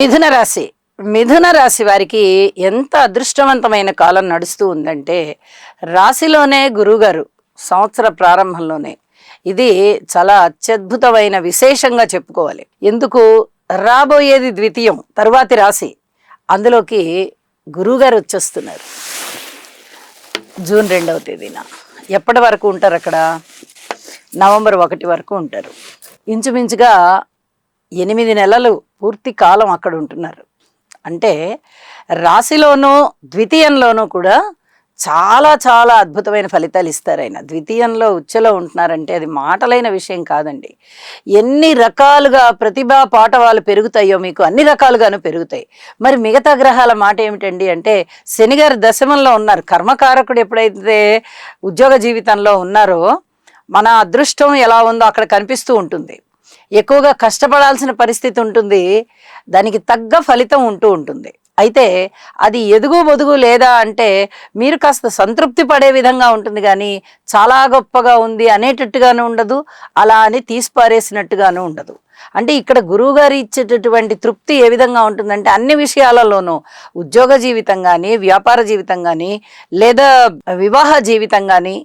మిథున రాశి మిథున రాశి వారికి ఎంత అదృష్టవంతమైన కాలం నడుస్తూ ఉందంటే రాశిలోనే గురువుగారు సంవత్సర ప్రారంభంలోనే ఇది చాలా అత్యద్భుతమైన విశేషంగా చెప్పుకోవాలి. ఎందుకు రాబోయేది ద్వితీయం తరువాతి రాశి, అందులోకి గురువుగారు వచ్చేస్తున్నారు జూన్ 2వ తేదీన. ఎప్పటి వరకు ఉంటారు అక్కడ? నవంబర్ 1 వరకు ఉంటారు. ఇంచుమించుగా 8 నెలలు పూర్తి కాలం అక్కడ ఉంటున్నారు. అంటే రాశిలోనూ ద్వితీయంలోనూ కూడా చాలా చాలా అద్భుతమైన ఫలితాలు ఇస్తారు ఆయన. ద్వితీయంలో ఉచ్చలో ఉంటున్నారంటే అది మాటలైన విషయం కాదండి. ఎన్ని రకాలుగా ప్రతిభా పాఠవాలు పెరుగుతాయో మీకు అన్ని రకాలుగాను పెరుగుతాయి. మరి మిగతా గ్రహాల మాట ఏమిటండి అంటే, శనిగారు దశమంలో ఉన్నారు. కర్మకారకుడు ఎప్పుడైతే ఉద్యోగ జీవితంలో ఉన్నారో మన అదృష్టం ఎలా ఉందో అక్కడ కనిపిస్తూ ఉంటుంది. ఎక్కువగా కష్టపడాల్సిన పరిస్థితి ఉంటుంది, దానికి తగ్గ ఫలితం ఉంటూ ఉంటుంది. అయితే అది ఎదుగు బొదుగు లేదా అంటే మీరు కాస్త సంతృప్తి పడే విధంగా ఉంటుంది, కానీ చాలా గొప్పగా ఉంది అనేటట్టుగాను ఉండదు, అలా అని తీసిపారేసినట్టుగాను ఉండదు. అంటే ఇక్కడ గురువుగారు ఇచ్చేటటువంటి తృప్తి ఏ విధంగా ఉంటుందంటే అన్ని విషయాలలోనూ, ఉద్యోగ జీవితం కానీ, వ్యాపార జీవితం కానీ, లేదా వివాహ జీవితం కానీ,